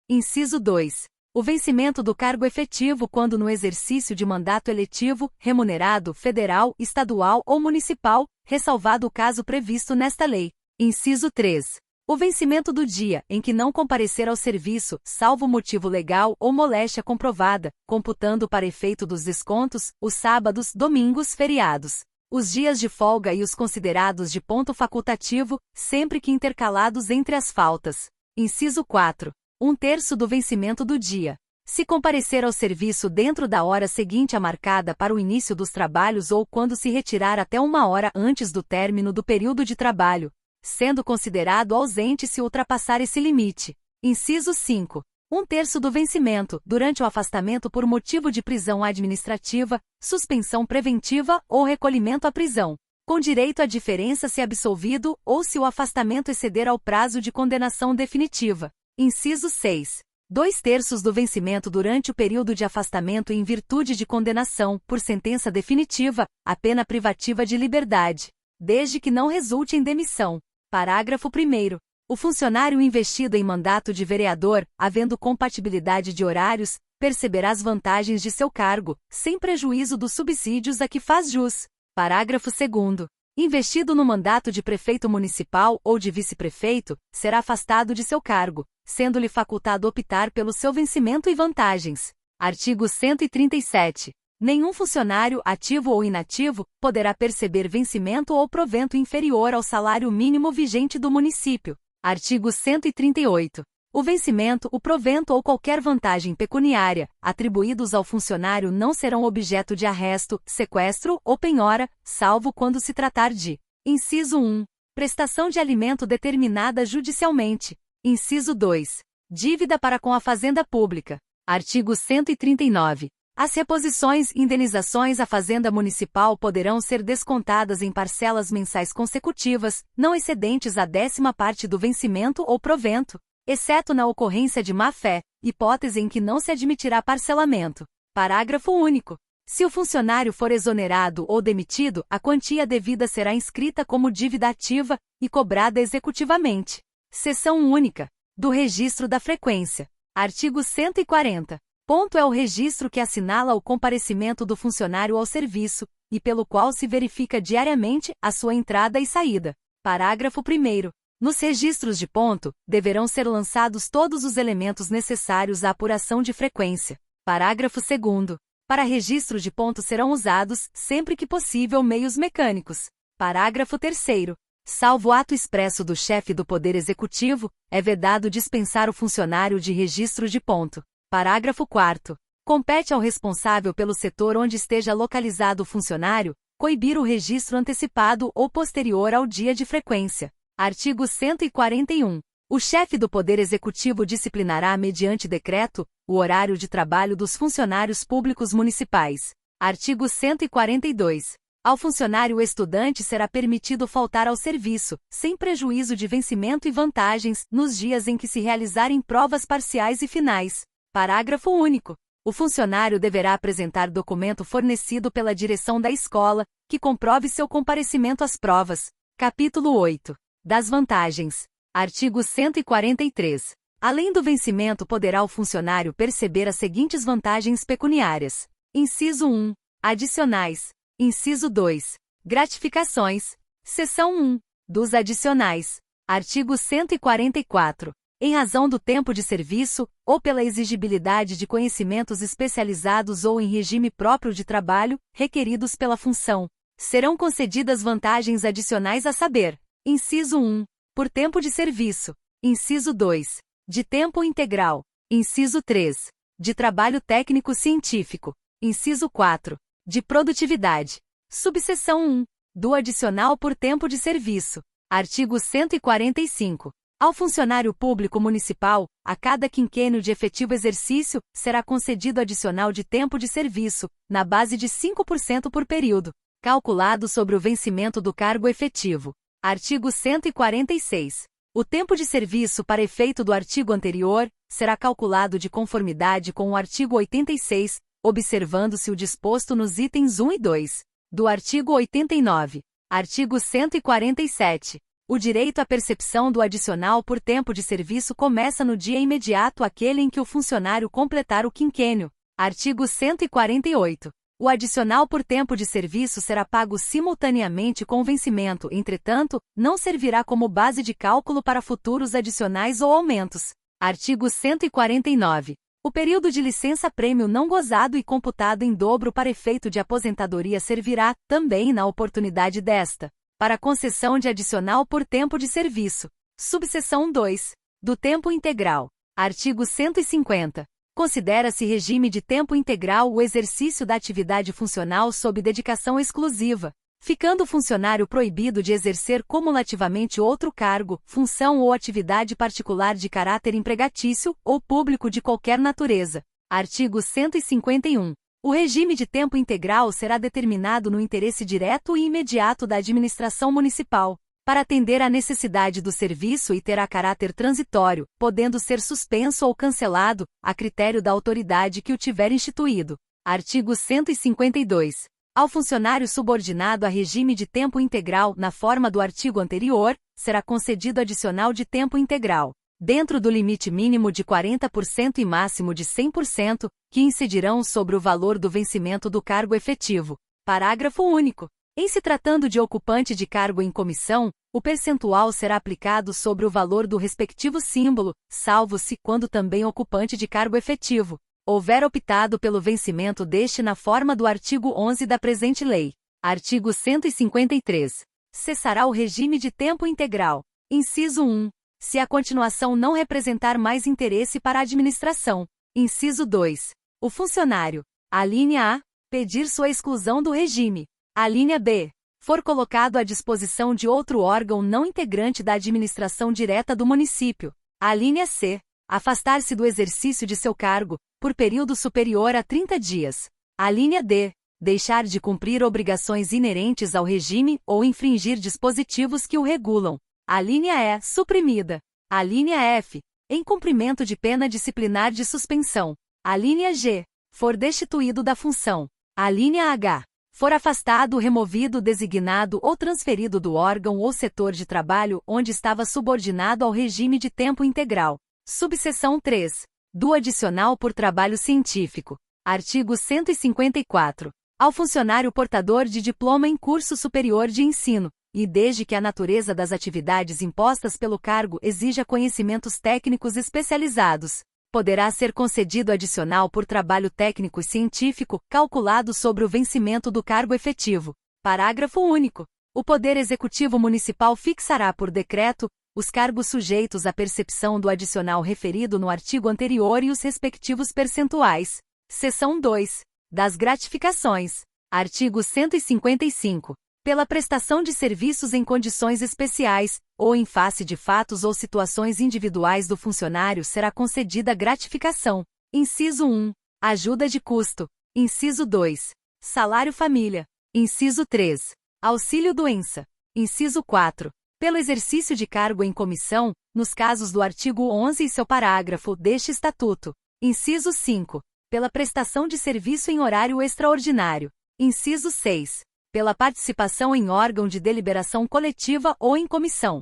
Inciso 2. O vencimento do cargo efetivo quando no exercício de mandato eletivo, remunerado, federal, estadual ou municipal, ressalvado o caso previsto nesta lei. Inciso 3. O vencimento do dia em que não comparecer ao serviço, salvo motivo legal ou moléstia comprovada, computando para efeito dos descontos, os sábados, domingos, feriados, os dias de folga e os considerados de ponto facultativo, sempre que intercalados entre as faltas. Inciso 4. 1/3 do vencimento do dia. Se comparecer ao serviço dentro da hora seguinte à marcada para o início dos trabalhos ou quando se retirar até 1 hora antes do término do período de trabalho, sendo considerado ausente se ultrapassar esse limite. Inciso 5. 1/3 do vencimento, durante o afastamento por motivo de prisão administrativa, suspensão preventiva ou recolhimento à prisão, com direito à diferença se absolvido ou se o afastamento exceder ao prazo de condenação definitiva. Inciso 6. 2/3 do vencimento durante o período de afastamento em virtude de condenação, por sentença definitiva, a pena privativa de liberdade, desde que não resulte em demissão. Parágrafo 1º. O funcionário investido em mandato de vereador, havendo compatibilidade de horários, perceberá as vantagens de seu cargo, sem prejuízo dos subsídios a que faz jus. Parágrafo 2º. Investido no mandato de prefeito municipal ou de vice-prefeito, será afastado de seu cargo, sendo-lhe facultado optar pelo seu vencimento e vantagens. Artigo 137. Nenhum funcionário, ativo ou inativo, poderá perceber vencimento ou provento inferior ao salário mínimo vigente do município. Artigo 138. O vencimento, o provento ou qualquer vantagem pecuniária, atribuídos ao funcionário não serão objeto de arresto, sequestro ou penhora, salvo quando se tratar de: Inciso 1. Prestação de alimento determinada judicialmente. Inciso 2. Dívida para com a Fazenda Pública. Artigo 139. As reposições e indenizações à Fazenda Municipal poderão ser descontadas em parcelas mensais consecutivas, não excedentes a 10ª parte do vencimento ou provento, exceto na ocorrência de má-fé, hipótese em que não se admitirá parcelamento. Parágrafo único. Se o funcionário for exonerado ou demitido, a quantia devida será inscrita como dívida ativa e cobrada executivamente. Seção única. Do registro da frequência. Artigo 140. Ponto é o registro que assinala o comparecimento do funcionário ao serviço, e pelo qual se verifica diariamente a sua entrada e saída. Parágrafo 1º. Nos registros de ponto, deverão ser lançados todos os elementos necessários à apuração de frequência. Parágrafo 2º. Para registro de ponto serão usados, sempre que possível, meios mecânicos. Parágrafo 3º. Salvo ato expresso do chefe do Poder Executivo, é vedado dispensar o funcionário de registro de ponto. Parágrafo 4º. Compete ao responsável pelo setor onde esteja localizado o funcionário, coibir o registro antecipado ou posterior ao dia de frequência. Artigo 141. O chefe do Poder Executivo disciplinará mediante decreto o horário de trabalho dos funcionários públicos municipais. Artigo 142. Ao funcionário estudante será permitido faltar ao serviço, sem prejuízo de vencimento e vantagens, nos dias em que se realizarem provas parciais e finais. Parágrafo único. O funcionário deverá apresentar documento fornecido pela direção da escola, que comprove seu comparecimento às provas. Capítulo 8. Das vantagens. Artigo 143. Além do vencimento, poderá o funcionário perceber as seguintes vantagens pecuniárias. Inciso 1. Adicionais. Inciso 2. Gratificações. Seção 1. Dos adicionais. Artigo 144. Em razão do tempo de serviço, ou pela exigibilidade de conhecimentos especializados ou em regime próprio de trabalho, requeridos pela função, serão concedidas vantagens adicionais a saber: Inciso 1. Por tempo de serviço. Inciso 2. De tempo integral. Inciso 3. De trabalho técnico-científico. Inciso 4. De produtividade. Subseção 1. Do adicional por tempo de serviço. Artigo 145. Ao funcionário público municipal, a cada quinquênio de efetivo exercício, será concedido adicional de tempo de serviço, na base de 5% por período, calculado sobre o vencimento do cargo efetivo. Artigo 146. O tempo de serviço para efeito do artigo anterior será calculado de conformidade com o artigo 86, observando-se o disposto nos itens 1 e 2 do artigo 89. Artigo 147. O direito à percepção do adicional por tempo de serviço começa no dia imediato àquele em que o funcionário completar o quinquênio. Artigo 148. O adicional por tempo de serviço será pago simultaneamente com o vencimento, entretanto, não servirá como base de cálculo para futuros adicionais ou aumentos. Artigo 149. O período de licença-prêmio não gozado e computado em dobro para efeito de aposentadoria servirá, também na oportunidade desta, para concessão de adicional por tempo de serviço. Subseção 2. Do tempo integral. Artigo 150. Considera-se regime de tempo integral o exercício da atividade funcional sob dedicação exclusiva, ficando o funcionário proibido de exercer cumulativamente outro cargo, função ou atividade particular de caráter empregatício ou público de qualquer natureza. Artigo 151. O regime de tempo integral será determinado no interesse direto e imediato da administração municipal, para atender à necessidade do serviço e terá caráter transitório, podendo ser suspenso ou cancelado, a critério da autoridade que o tiver instituído. Artigo 152. Ao funcionário subordinado a regime de tempo integral, na forma do artigo anterior, será concedido adicional de tempo integral, dentro do limite mínimo de 40% e máximo de 100%, que incidirão sobre o valor do vencimento do cargo efetivo. Parágrafo único. Em se tratando de ocupante de cargo em comissão, o percentual será aplicado sobre o valor do respectivo símbolo, salvo se, quando também ocupante de cargo efetivo, houver optado pelo vencimento deste na forma do artigo 11 da presente lei. Artigo 153. Cessará o regime de tempo integral. Inciso 1. Se a continuação não representar mais interesse para a administração. Inciso 2. O funcionário, a linha A, pedir sua exclusão do regime. A linha B, for colocado à disposição de outro órgão não integrante da administração direta do município. A linha C, afastar-se do exercício de seu cargo, por período superior a 30 dias. A linha D, deixar de cumprir obrigações inerentes ao regime ou infringir dispositivos que o regulam. A linha E, suprimida. A linha F, em cumprimento de pena disciplinar de suspensão. A linha G, for destituído da função. A linha H, for afastado, removido, designado ou transferido do órgão ou setor de trabalho onde estava subordinado ao regime de tempo integral. Subseção 3. Do adicional por trabalho científico. Artigo 154. Ao funcionário portador de diploma em curso superior de ensino, e desde que a natureza das atividades impostas pelo cargo exija conhecimentos técnicos especializados, poderá ser concedido adicional por trabalho técnico e científico, calculado sobre o vencimento do cargo efetivo. Parágrafo único. O Poder Executivo Municipal fixará por decreto os cargos sujeitos à percepção do adicional referido no artigo anterior e os respectivos percentuais. Seção 2. Das gratificações. Artigo 155. Pela prestação de serviços em condições especiais, ou em face de fatos ou situações individuais do funcionário será concedida gratificação. Inciso 1. Ajuda de custo. Inciso 2. Salário família. Inciso 3. Auxílio-doença. Inciso 4. Pelo exercício de cargo em comissão, nos casos do artigo 11 e seu parágrafo deste Estatuto. Inciso 5. Pela prestação de serviço em horário extraordinário. Inciso 6. Pela participação em órgão de deliberação coletiva ou em comissão.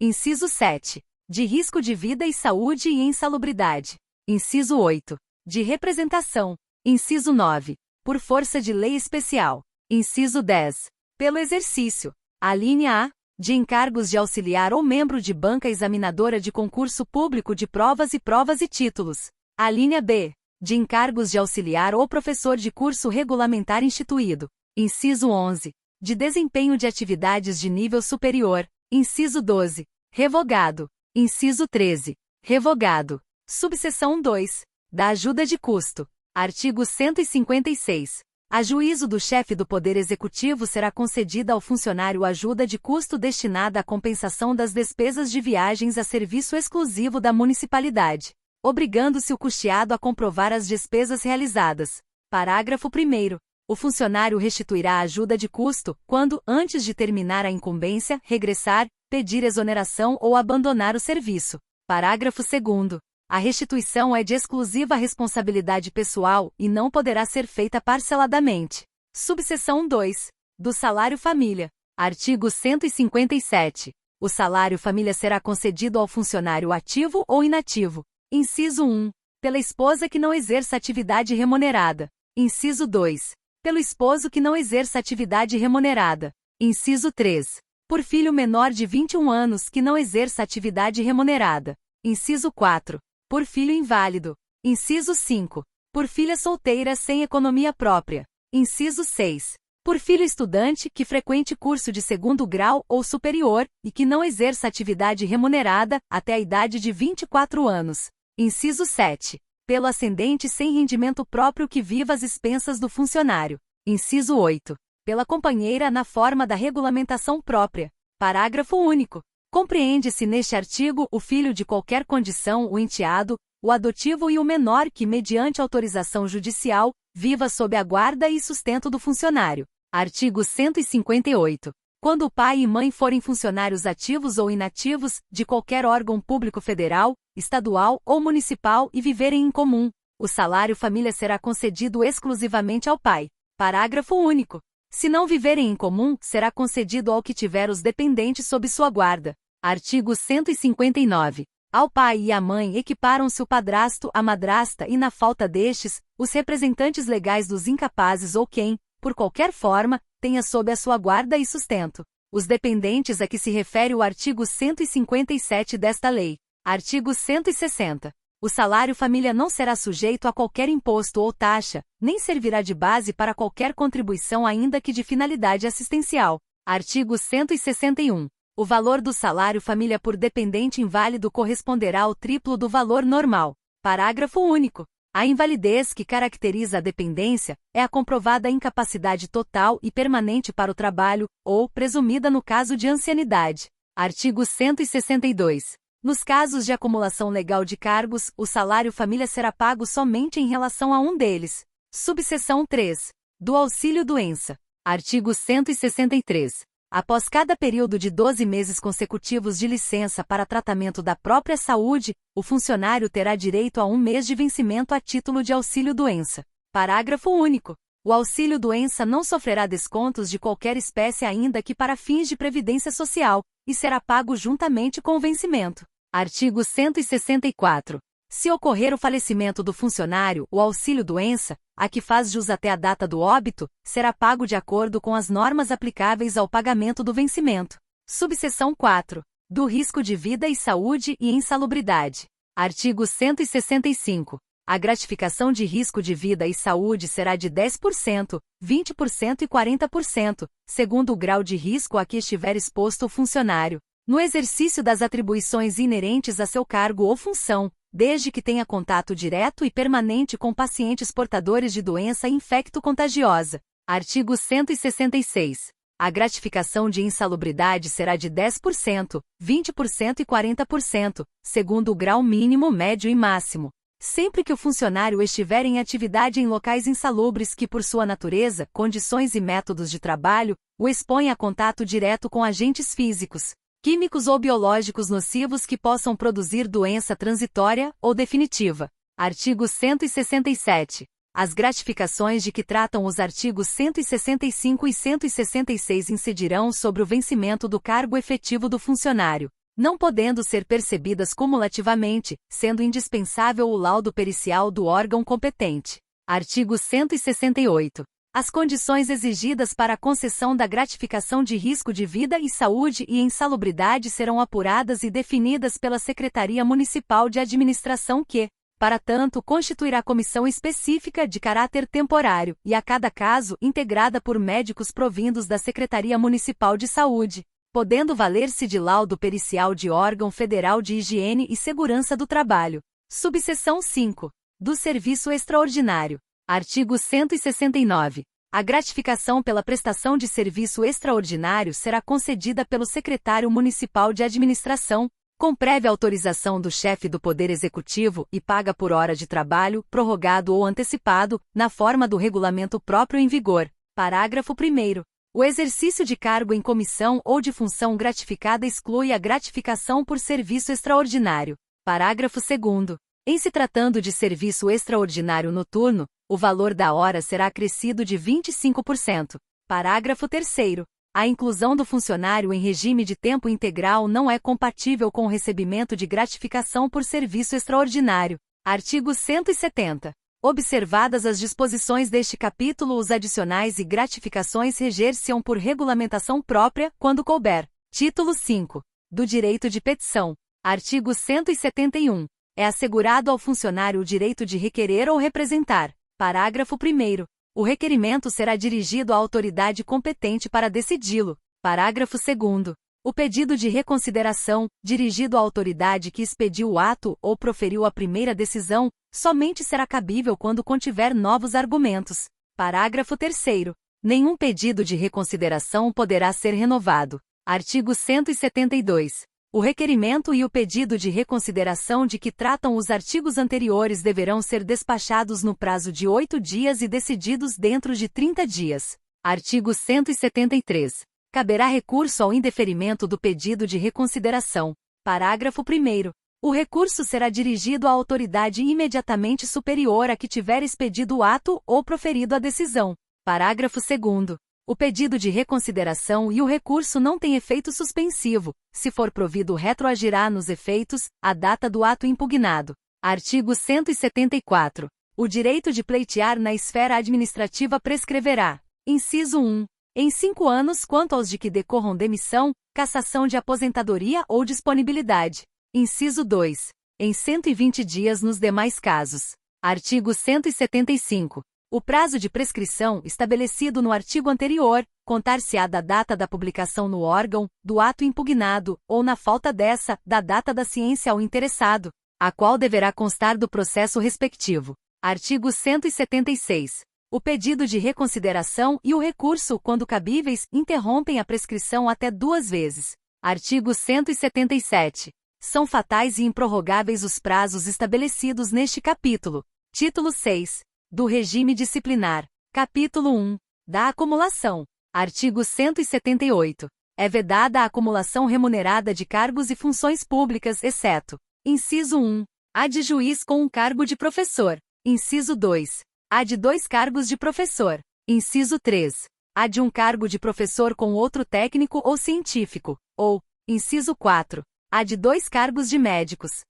Inciso 7. De risco de vida e saúde e insalubridade. Inciso 8. De representação. Inciso 9. Por força de lei especial. Inciso 10. Pelo exercício. A linha A. De encargos de auxiliar ou membro de banca examinadora de concurso público de provas e títulos. A linha B. De encargos de auxiliar ou professor de curso regulamentar instituído. Inciso 11. De desempenho de atividades de nível superior. Inciso 12. Revogado. Inciso 13. Revogado. Subseção 2. Da ajuda de custo. Artigo 156. A juízo do chefe do Poder Executivo será concedida ao funcionário ajuda de custo destinada à compensação das despesas de viagens a serviço exclusivo da municipalidade, obrigando-se o custeado a comprovar as despesas realizadas. Parágrafo 1º. O funcionário restituirá a ajuda de custo quando, antes de terminar a incumbência, regressar, pedir exoneração ou abandonar o serviço. Parágrafo 2º. A restituição é de exclusiva responsabilidade pessoal e não poderá ser feita parceladamente. Subseção 2. Do salário família. Artigo 157. O salário família será concedido ao funcionário ativo ou inativo. Inciso 1. Pela esposa que não exerça atividade remunerada. Inciso 2. Pelo esposo que não exerça atividade remunerada. Inciso 3. Por filho menor de 21 anos que não exerça atividade remunerada. Inciso 4. Por filho inválido. Inciso 5. Por filha solteira sem economia própria. Inciso 6. Por filho estudante que frequente curso de segundo grau ou superior e que não exerça atividade remunerada até a idade de 24 anos. Inciso 7. Pelo ascendente sem rendimento próprio que viva às expensas do funcionário. Inciso 8. Pela companheira na forma da regulamentação própria. Parágrafo único. Compreende-se neste artigo o filho de qualquer condição, o enteado, o adotivo e o menor que, mediante autorização judicial, viva sob a guarda e sustento do funcionário. Artigo 158. Quando o pai e mãe forem funcionários ativos ou inativos, de qualquer órgão público federal, estadual ou municipal e viverem em comum, o salário família será concedido exclusivamente ao pai. Parágrafo único. Se não viverem em comum, será concedido ao que tiver os dependentes sob sua guarda. Artigo 159. Ao pai e à mãe equiparam-se o padrasto, a madrasta e, na falta destes, os representantes legais dos incapazes ou quem, por qualquer forma, tenha sob a sua guarda e sustento os dependentes a que se refere o artigo 157 desta lei. Artigo 160. O salário família não será sujeito a qualquer imposto ou taxa, nem servirá de base para qualquer contribuição ainda que de finalidade assistencial. Artigo 161. O valor do salário família por dependente inválido corresponderá ao triplo do valor normal. Parágrafo único. A invalidez que caracteriza a dependência é a comprovada incapacidade total e permanente para o trabalho, ou presumida no caso de ancianidade. Artigo 162. Nos casos de acumulação legal de cargos, o salário família será pago somente em relação a um deles. Subseção 3. Do auxílio-doença. Artigo 163. Após cada período de 12 meses consecutivos de licença para tratamento da própria saúde, o funcionário terá direito a 1 mês de vencimento a título de auxílio-doença. Parágrafo único. O auxílio-doença não sofrerá descontos de qualquer espécie ainda que para fins de previdência social, e será pago juntamente com o vencimento. Artigo 164. Se ocorrer o falecimento do funcionário, o auxílio-doença, a que faz jus até a data do óbito, será pago de acordo com as normas aplicáveis ao pagamento do vencimento. Subseção 4. Do risco de vida e saúde e insalubridade. Artigo 165. A gratificação de risco de vida e saúde será de 10%, 20% e 40%, segundo o grau de risco a que estiver exposto o funcionário, no exercício das atribuições inerentes a seu cargo ou função, desde que tenha contato direto e permanente com pacientes portadores de doença infecto-contagiosa. Artigo 166. A gratificação de insalubridade será de 10%, 20% e 40%, segundo o grau mínimo, médio e máximo, sempre que o funcionário estiver em atividade em locais insalubres que, por sua natureza, condições e métodos de trabalho, o expõem a contato direto com agentes físicos, químicos ou biológicos nocivos que possam produzir doença transitória ou definitiva. Artigo 167. As gratificações de que tratam os artigos 165 e 166 incidirão sobre o vencimento do cargo efetivo do funcionário, não podendo ser percebidas cumulativamente, sendo indispensável o laudo pericial do órgão competente. Artigo 168. As condições exigidas para a concessão da gratificação de risco de vida e saúde e insalubridade serão apuradas e definidas pela Secretaria Municipal de Administração que, para tanto, constituirá comissão específica de caráter temporário e, a cada caso, integrada por médicos provindos da Secretaria Municipal de Saúde, podendo valer-se de laudo pericial de órgão federal de higiene e segurança do trabalho. Subseção 5. Do serviço extraordinário. Artigo 169. A gratificação pela prestação de serviço extraordinário será concedida pelo secretário municipal de administração, com prévia autorização do chefe do Poder Executivo e paga por hora de trabalho, prorrogado ou antecipado, na forma do regulamento próprio em vigor. Parágrafo 1º. O exercício de cargo em comissão ou de função gratificada exclui a gratificação por serviço extraordinário. Parágrafo 2º. Em se tratando de serviço extraordinário noturno, o valor da hora será acrescido de 25%. Parágrafo 3º. A inclusão do funcionário em regime de tempo integral não é compatível com o recebimento de gratificação por serviço extraordinário. Artigo 170. Observadas as disposições deste capítulo, os adicionais e gratificações reger-se-ão por regulamentação própria, quando couber. Título 5. Do direito de petição. Artigo 171. É assegurado ao funcionário o direito de requerer ou representar. Parágrafo 1º. O requerimento será dirigido à autoridade competente para decidi-lo. Parágrafo 2º. O pedido de reconsideração, dirigido à autoridade que expediu o ato ou proferiu a primeira decisão, somente será cabível quando contiver novos argumentos. Parágrafo 3º. Nenhum pedido de reconsideração poderá ser renovado. Artigo 172. O requerimento e o pedido de reconsideração de que tratam os artigos anteriores deverão ser despachados no prazo de 8 dias e decididos dentro de 30 dias. Artigo 173. Caberá recurso ao indeferimento do pedido de reconsideração. Parágrafo 1º. O recurso será dirigido à autoridade imediatamente superior a que tiver expedido o ato ou proferido a decisão. Parágrafo 2º. O pedido de reconsideração e o recurso não têm efeito suspensivo. Se for provido, retroagirá nos efeitos a data do ato impugnado. Artigo 174. O direito de pleitear na esfera administrativa prescreverá. Inciso 1. Em 5 anos quanto aos de que decorram demissão, cassação de aposentadoria ou disponibilidade. Inciso 2. Em 120 dias nos demais casos. Artigo 175. O prazo de prescrição estabelecido no artigo anterior, contar-se-á da data da publicação no órgão, do ato impugnado, ou na falta dessa, da data da ciência ao interessado, a qual deverá constar do processo respectivo. Artigo 176. O pedido de reconsideração e o recurso, quando cabíveis, interrompem a prescrição até 2 vezes. Artigo 177. São fatais e improrrogáveis os prazos estabelecidos neste capítulo. Título 6. Do regime disciplinar. Capítulo 1. Da acumulação. Artigo 178. É vedada a acumulação remunerada de cargos e funções públicas, exceto: inciso 1. A de juiz com um cargo de professor. Inciso 2. A de 2 cargos de professor. Inciso 3. A de um cargo de professor com outro técnico ou científico. Ou, inciso 4. A de 2 cargos de médicos.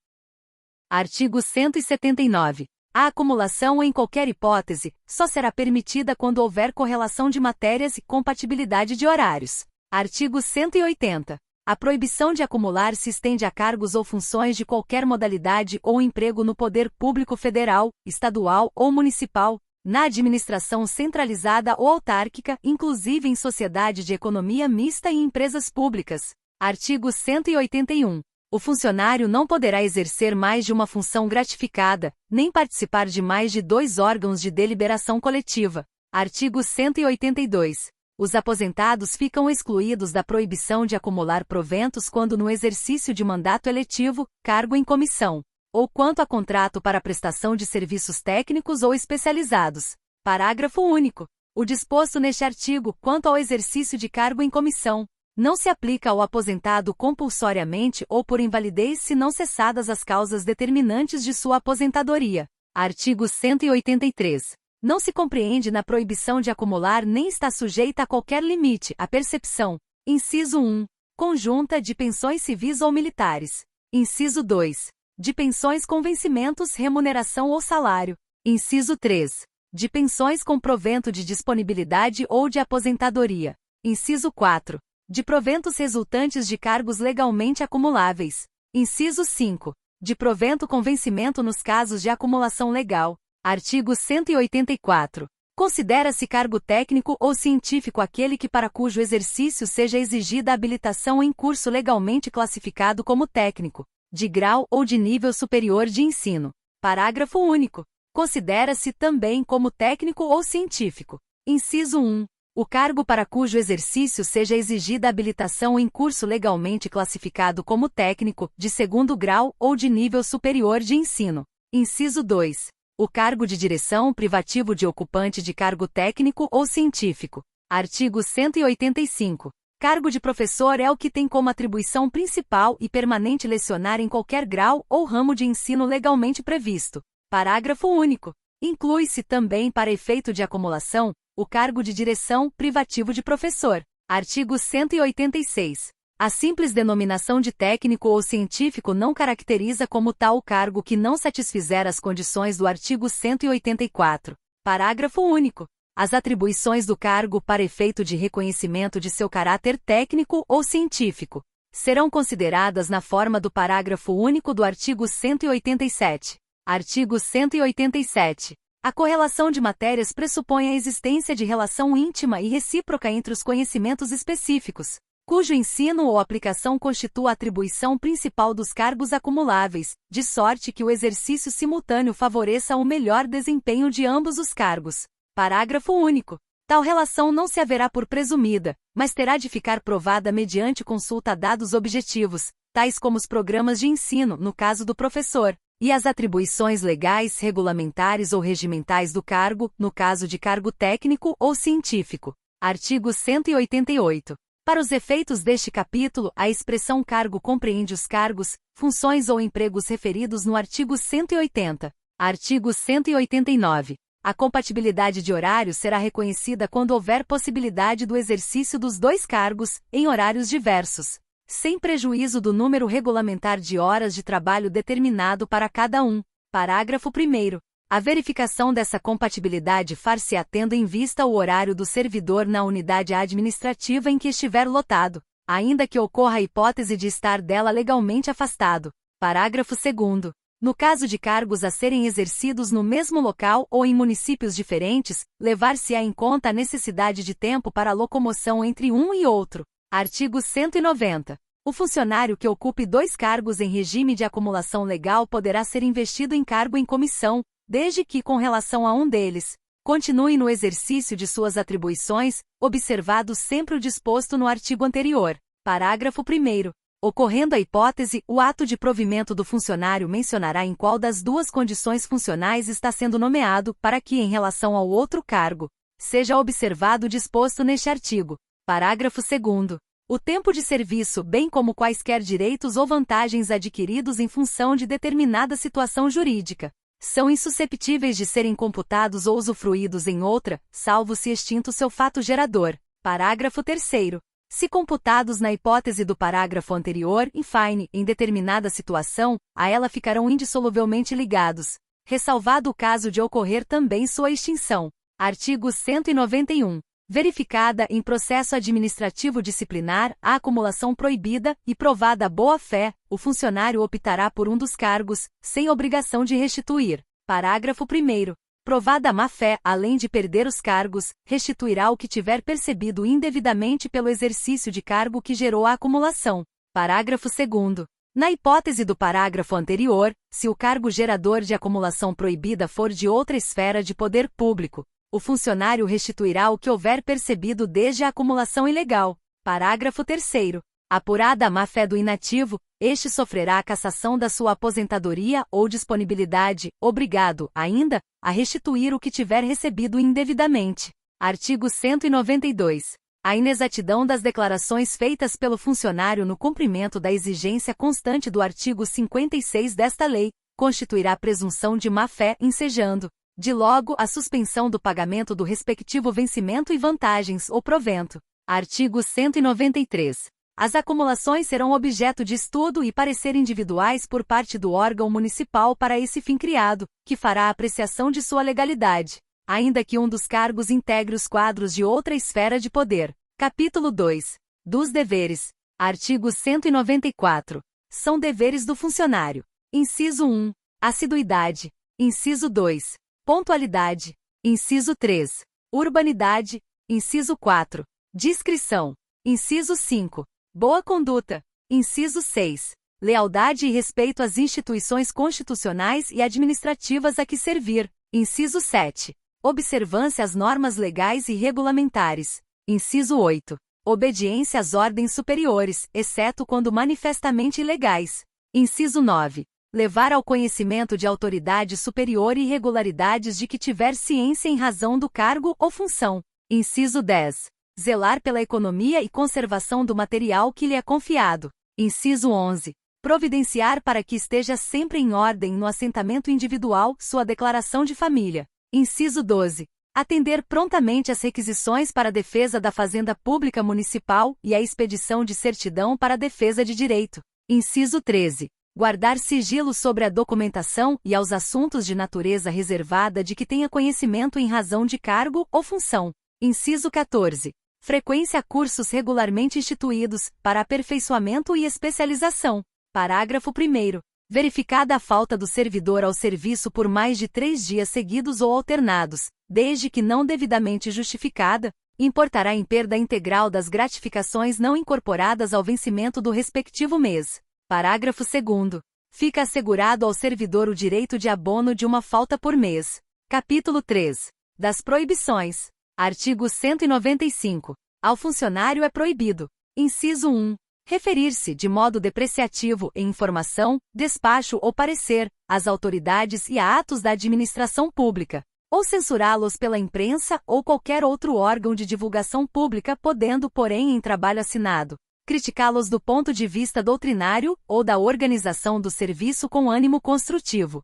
Artigo 179. A acumulação, em qualquer hipótese, só será permitida quando houver correlação de matérias e compatibilidade de horários. Artigo 180. A proibição de acumular se estende a cargos ou funções de qualquer modalidade ou emprego no poder público federal, estadual ou municipal, na administração centralizada ou autárquica, inclusive em sociedade de economia mista e empresas públicas. Artigo 181. O funcionário não poderá exercer mais de uma função gratificada, nem participar de mais de 2 órgãos de deliberação coletiva. Artigo 182. Os aposentados ficam excluídos da proibição de acumular proventos quando no exercício de mandato eletivo, cargo em comissão, ou quanto a contrato para prestação de serviços técnicos ou especializados. Parágrafo único. O disposto neste artigo, quanto ao exercício de cargo em comissão, não se aplica ao aposentado compulsoriamente ou por invalidez se não cessadas as causas determinantes de sua aposentadoria. Artigo 183. Não se compreende na proibição de acumular nem está sujeita a qualquer limite a percepção. Inciso 1. Conjunta de pensões civis ou militares. Inciso 2. De pensões com vencimentos, remuneração ou salário. Inciso 3. De pensões com provento de disponibilidade ou de aposentadoria. Inciso 4. De proventos resultantes de cargos legalmente acumuláveis. Inciso 5. De provento com vencimento nos casos de acumulação legal. Artigo 184. Considera-se cargo técnico ou científico aquele que para cujo exercício seja exigida habilitação em curso legalmente classificado como técnico, de grau ou de nível superior de ensino. Parágrafo único. Considera-se também como técnico ou científico. Inciso 1. O cargo para cujo exercício seja exigida habilitação em curso legalmente classificado como técnico, de 2º grau ou de nível superior de ensino. Inciso 2. O cargo de direção privativo de ocupante de cargo técnico ou científico. Artigo 185. Cargo de professor é o que tem como atribuição principal e permanente lecionar em qualquer grau ou ramo de ensino legalmente previsto. Parágrafo único. Inclui-se também, para efeito de acumulação, o cargo de direção privativo de professor. Artigo 186. A simples denominação de técnico ou científico não caracteriza como tal o cargo que não satisfizer as condições do artigo 184. Parágrafo único. As atribuições do cargo para efeito de reconhecimento de seu caráter técnico ou científico serão consideradas na forma do parágrafo único do artigo 187. Artigo 187. A correlação de matérias pressupõe a existência de relação íntima e recíproca entre os conhecimentos específicos, cujo ensino ou aplicação constitua a atribuição principal dos cargos acumuláveis, de sorte que o exercício simultâneo favoreça o melhor desempenho de ambos os cargos. Parágrafo único. Tal relação não se haverá por presumida, mas terá de ficar provada mediante consulta a dados objetivos, tais como os programas de ensino, no caso do professor, e as atribuições legais, regulamentares ou regimentais do cargo, no caso de cargo técnico ou científico. Artigo 188. Para os efeitos deste capítulo, a expressão cargo compreende os cargos, funções ou empregos referidos no artigo 180. Artigo 189. A compatibilidade de horário será reconhecida quando houver possibilidade do exercício dos dois cargos, em horários diversos, sem prejuízo do número regulamentar de horas de trabalho determinado para cada um. Parágrafo 1º. A verificação dessa compatibilidade far-se-á tendo em vista o horário do servidor na unidade administrativa em que estiver lotado, ainda que ocorra a hipótese de estar dela legalmente afastado. Parágrafo 2º. No caso de cargos a serem exercidos no mesmo local ou em municípios diferentes, levar-se-á em conta a necessidade de tempo para a locomoção entre um e outro. Artigo 190. O funcionário que ocupe dois cargos em regime de acumulação legal poderá ser investido em cargo em comissão, desde que, com relação a um deles, continue no exercício de suas atribuições, observado sempre o disposto no artigo anterior. Parágrafo 1º. Ocorrendo a hipótese, o ato de provimento do funcionário mencionará em qual das duas condições funcionais está sendo nomeado, para que, em relação ao outro cargo, seja observado o disposto neste artigo. Parágrafo 2º. O tempo de serviço, bem como quaisquer direitos ou vantagens adquiridos em função de determinada situação jurídica, são insusceptíveis de serem computados ou usufruídos em outra, salvo se extinto seu fato gerador. Parágrafo 3º. Se computados na hipótese do parágrafo anterior, infine, em determinada situação, a ela ficarão indissoluvelmente ligados, ressalvado o caso de ocorrer também sua extinção. Artigo 191. Verificada, em processo administrativo disciplinar, a acumulação proibida, e provada a boa-fé, o funcionário optará por um dos cargos, sem obrigação de restituir. Parágrafo 1º. Provada a má-fé, além de perder os cargos, restituirá o que tiver percebido indevidamente pelo exercício de cargo que gerou a acumulação. Parágrafo 2º. Na hipótese do parágrafo anterior, se o cargo gerador de acumulação proibida for de outra esfera de poder público, o funcionário restituirá o que houver percebido desde a acumulação ilegal. Parágrafo 3º. Apurada a má-fé do inativo, este sofrerá a cassação da sua aposentadoria ou disponibilidade, obrigado, ainda, a restituir o que tiver recebido indevidamente. Artigo 192. A inexatidão das declarações feitas pelo funcionário no cumprimento da exigência constante do artigo 56 desta lei, constituirá presunção de má-fé, ensejando, de logo, a suspensão do pagamento do respectivo vencimento e vantagens ou provento. Artigo 193. As acumulações serão objeto de estudo e parecer individuais por parte do órgão municipal para esse fim criado, que fará a apreciação de sua legalidade, ainda que um dos cargos integre os quadros de outra esfera de poder. Capítulo 2. Dos deveres. Artigo 194. São deveres do funcionário. Inciso 1. Assiduidade. Inciso 2. Pontualidade. Inciso 3. Urbanidade. Inciso 4. Discrição. Inciso 5. Boa conduta. Inciso 6. Lealdade e respeito às instituições constitucionais e administrativas a que servir. Inciso 7. Observância às normas legais e regulamentares. Inciso 8. Obediência às ordens superiores, exceto quando manifestamente ilegais. Inciso 9. Levar ao conhecimento de autoridade superior irregularidades de que tiver ciência em razão do cargo ou função. Inciso 10. Zelar pela economia e conservação do material que lhe é confiado. Inciso 11. Providenciar para que esteja sempre em ordem no assentamento individual sua declaração de família. Inciso 12. Atender prontamente às requisições para a defesa da fazenda pública municipal e a expedição de certidão para a defesa de direito. Inciso 13. Guardar sigilo sobre a documentação e aos assuntos de natureza reservada de que tenha conhecimento em razão de cargo ou função. Inciso 14. Frequência a cursos regularmente instituídos, para aperfeiçoamento e especialização. Parágrafo 1º. Verificada a falta do servidor ao serviço por mais de 3 dias seguidos ou alternados, desde que não devidamente justificada, importará em perda integral das gratificações não incorporadas ao vencimento do respectivo mês. Parágrafo 2º. Fica assegurado ao servidor o direito de abono de uma falta por mês. Capítulo 3. Das proibições. Artigo 195. Ao funcionário é proibido: inciso 1. Referir-se de modo depreciativo em informação, despacho ou parecer, às autoridades e a atos da administração pública, ou censurá-los pela imprensa ou qualquer outro órgão de divulgação pública, podendo, porém, em trabalho assinado, criticá-los do ponto de vista doutrinário ou da organização do serviço com ânimo construtivo.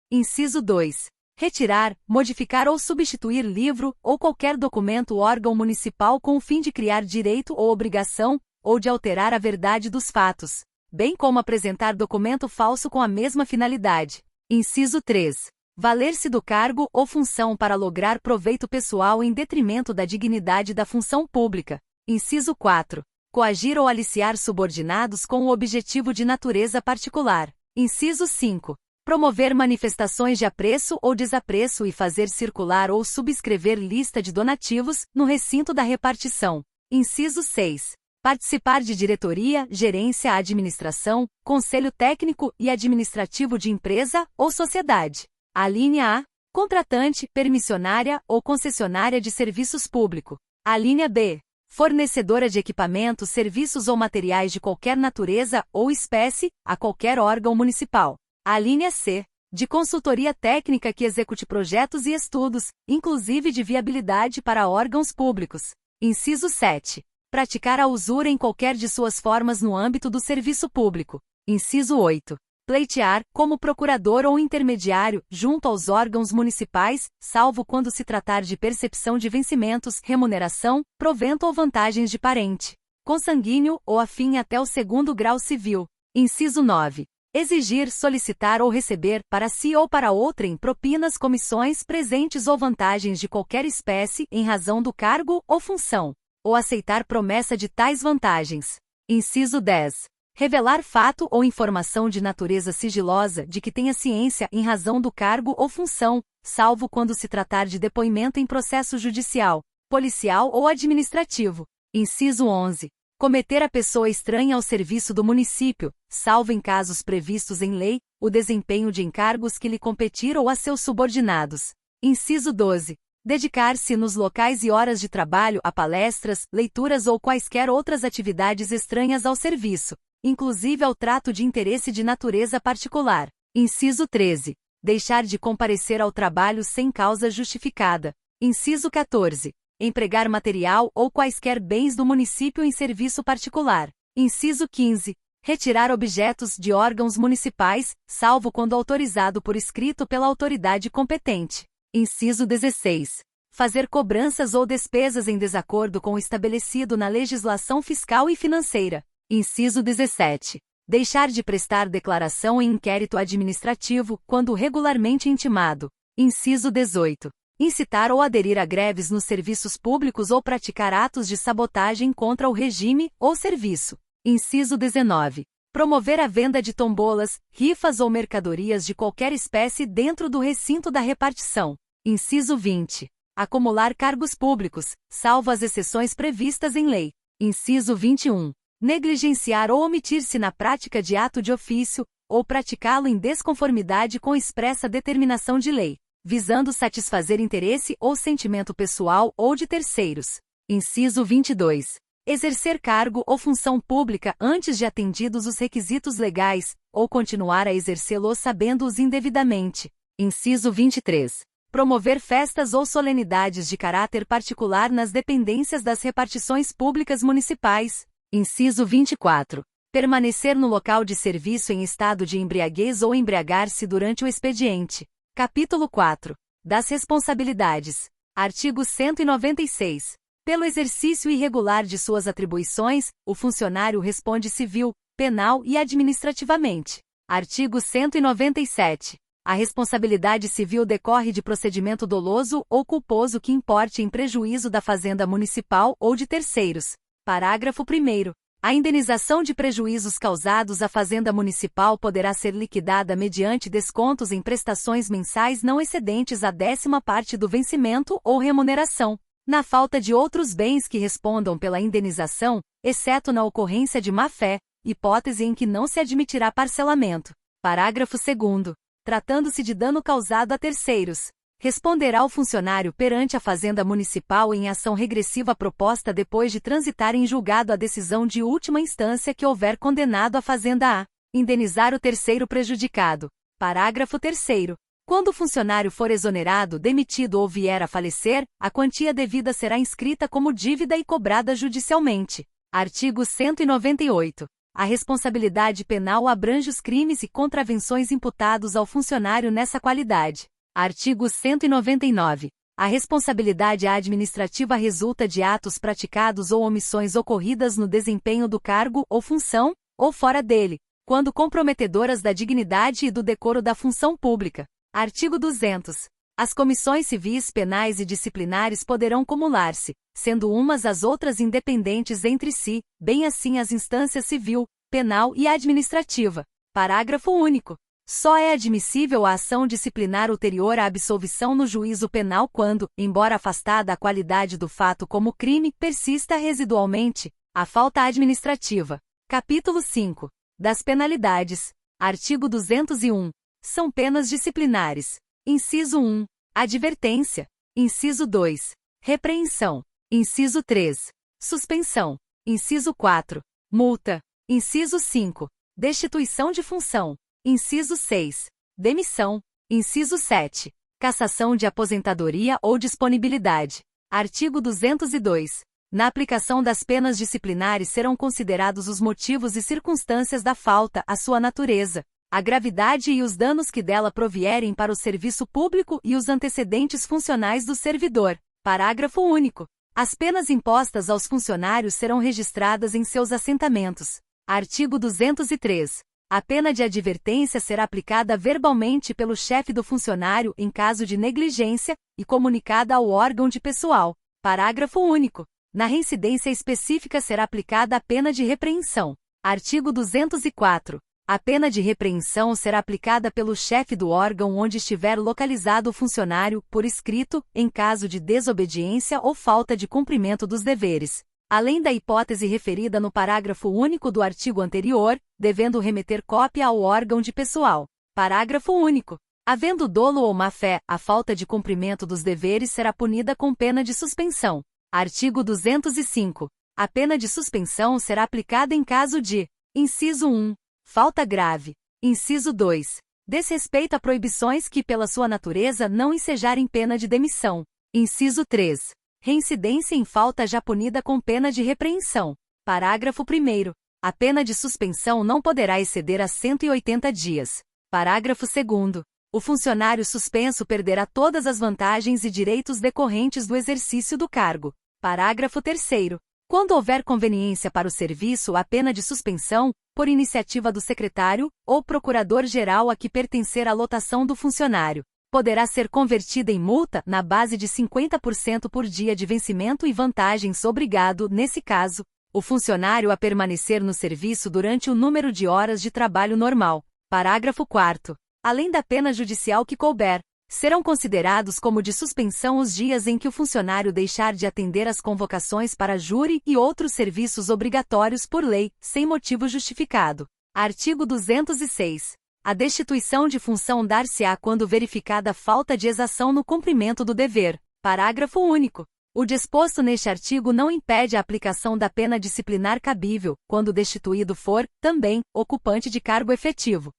Inciso 2. Retirar, modificar ou substituir livro ou qualquer documento órgão municipal com o fim de criar direito ou obrigação, ou de alterar a verdade dos fatos, bem como apresentar documento falso com a mesma finalidade. Inciso 3. Valer-se do cargo ou função para lograr proveito pessoal em detrimento da dignidade da função pública. Inciso 4. Coagir ou aliciar subordinados com o objetivo de natureza particular. Inciso 5. Promover manifestações de apreço ou desapreço e fazer circular ou subscrever lista de donativos, no recinto da repartição. Inciso 6. Participar de diretoria, gerência, administração, conselho técnico e administrativo de empresa ou sociedade. Alínea A. Contratante, permissionária ou concessionária de serviços públicos. Alínea B. Fornecedora de equipamentos, serviços ou materiais de qualquer natureza ou espécie, a qualquer órgão municipal. Alínea C. De consultoria técnica que execute projetos e estudos, inclusive de viabilidade para órgãos públicos. Inciso 7. Praticar a usura em qualquer de suas formas no âmbito do serviço público. Inciso 8. Pleitear, como procurador ou intermediário, junto aos órgãos municipais, salvo quando se tratar de percepção de vencimentos, remuneração, provento ou vantagens de parente, consanguíneo ou afim até o 2º grau civil. Inciso 9. Exigir, solicitar ou receber, para si ou para outrem, propinas, comissões, presentes ou vantagens de qualquer espécie, em razão do cargo ou função, ou aceitar promessa de tais vantagens. Inciso 10. Revelar fato ou informação de natureza sigilosa de que tenha ciência em razão do cargo ou função, salvo quando se tratar de depoimento em processo judicial, policial ou administrativo. Inciso 11. Cometer a pessoa estranha ao serviço do município, salvo em casos previstos em lei, o desempenho de encargos que lhe competir ou a seus subordinados. Inciso 12. Dedicar-se nos locais e horas de trabalho a palestras, leituras ou quaisquer outras atividades estranhas ao serviço, inclusive ao trato de interesse de natureza particular. Inciso 13. Deixar de comparecer ao trabalho sem causa justificada. Inciso 14. Empregar material ou quaisquer bens do município em serviço particular. Inciso 15. Retirar objetos de órgãos municipais, salvo quando autorizado por escrito pela autoridade competente. Inciso 16. Fazer cobranças ou despesas em desacordo com o estabelecido na legislação fiscal e financeira. Inciso 17. Deixar de prestar declaração em inquérito administrativo, quando regularmente intimado. Inciso 18. Incitar ou aderir a greves nos serviços públicos ou praticar atos de sabotagem contra o regime ou serviço. Inciso 19. Promover a venda de tombolas, rifas ou mercadorias de qualquer espécie dentro do recinto da repartição. Inciso 20. Acumular cargos públicos, salvo as exceções previstas em lei. Inciso 21. Negligenciar ou omitir-se na prática de ato de ofício, ou praticá-lo em desconformidade com expressa determinação de lei, visando satisfazer interesse ou sentimento pessoal ou de terceiros. Inciso 22. Exercer cargo ou função pública antes de atendidos os requisitos legais, ou continuar a exercê-los sabendo-os indevidamente. Inciso 23. Promover festas ou solenidades de caráter particular nas dependências das repartições públicas municipais. Inciso 24. Permanecer no local de serviço em estado de embriaguez ou embriagar-se durante o expediente. Capítulo 4. Das responsabilidades. Artigo 196. Pelo exercício irregular de suas atribuições, o funcionário responde civil, penal e administrativamente. Artigo 197. A responsabilidade civil decorre de procedimento doloso ou culposo que importe em prejuízo da Fazenda Municipal ou de terceiros. Parágrafo 1º. A indenização de prejuízos causados à Fazenda Municipal poderá ser liquidada mediante descontos em prestações mensais não excedentes a 10ª parte do vencimento ou remuneração, na falta de outros bens que respondam pela indenização, exceto na ocorrência de má-fé, hipótese em que não se admitirá parcelamento. Parágrafo 2º. Tratando-se de dano causado a terceiros, responderá o funcionário perante a Fazenda Municipal em ação regressiva proposta depois de transitar em julgado a decisão de última instância que houver condenado a Fazenda a indenizar o terceiro prejudicado. Parágrafo 3º. Quando o funcionário for exonerado, demitido ou vier a falecer, a quantia devida será inscrita como dívida e cobrada judicialmente. Artigo 198. A responsabilidade penal abrange os crimes e contravenções imputados ao funcionário nessa qualidade. Artigo 199. A responsabilidade administrativa resulta de atos praticados ou omissões ocorridas no desempenho do cargo ou função, ou fora dele, quando comprometedoras da dignidade e do decoro da função pública. Artigo 200. As comissões civis, penais e disciplinares poderão cumular-se, sendo umas as outras independentes entre si, bem assim as instâncias civil, penal e administrativa. Parágrafo único. Só é admissível a ação disciplinar ulterior à absolvição no juízo penal quando, embora afastada a qualidade do fato como crime, persista residualmente a falta administrativa. Capítulo 5. Das penalidades. Artigo 201. São penas disciplinares. Inciso 1. Advertência. Inciso 2. Repreensão. Inciso 3. Suspensão. Inciso 4. Multa. Inciso 5. Destituição de função. Inciso 6. Demissão. Inciso 7. Cassação de aposentadoria ou disponibilidade. Artigo 202. Na aplicação das penas disciplinares serão considerados os motivos e circunstâncias da falta, a sua natureza, a gravidade e os danos que dela provierem para o serviço público e os antecedentes funcionais do servidor. Parágrafo único. As penas impostas aos funcionários serão registradas em seus assentamentos. Artigo 203. A pena de advertência será aplicada verbalmente pelo chefe do funcionário em caso de negligência e comunicada ao órgão de pessoal. Parágrafo único. Na reincidência específica será aplicada a pena de repreensão. Artigo 204. A pena de repreensão será aplicada pelo chefe do órgão onde estiver localizado o funcionário, por escrito, em caso de desobediência ou falta de cumprimento dos deveres. Além da hipótese referida no parágrafo único do artigo anterior, devendo remeter cópia ao órgão de pessoal. Parágrafo único. Havendo dolo ou má-fé, a falta de cumprimento dos deveres será punida com pena de suspensão. Artigo 205. A pena de suspensão será aplicada em caso de: inciso 1. Falta grave. Inciso 2. Desrespeito a proibições que, pela sua natureza, não ensejarem pena de demissão. Inciso 3. Reincidência em falta já punida com pena de repreensão. Parágrafo 1º. A pena de suspensão não poderá exceder a 180 dias. Parágrafo 2º. O funcionário suspenso perderá todas as vantagens e direitos decorrentes do exercício do cargo. Parágrafo 3º. Quando houver conveniência para o serviço, a pena de suspensão, por iniciativa do secretário ou procurador-geral a que pertencer a lotação do funcionário, poderá ser convertida em multa na base de 50% por dia de vencimento e vantagens obrigado, nesse caso, o funcionário a permanecer no serviço durante o número de horas de trabalho normal. Parágrafo 4º. Além da pena judicial que couber, serão considerados como de suspensão os dias em que o funcionário deixar de atender às convocações para júri e outros serviços obrigatórios por lei, sem motivo justificado. Artigo 206. A destituição de função dar-se-á quando verificada falta de exação no cumprimento do dever. Parágrafo único. O disposto neste artigo não impede a aplicação da pena disciplinar cabível, quando o destituído for, também, ocupante de cargo efetivo.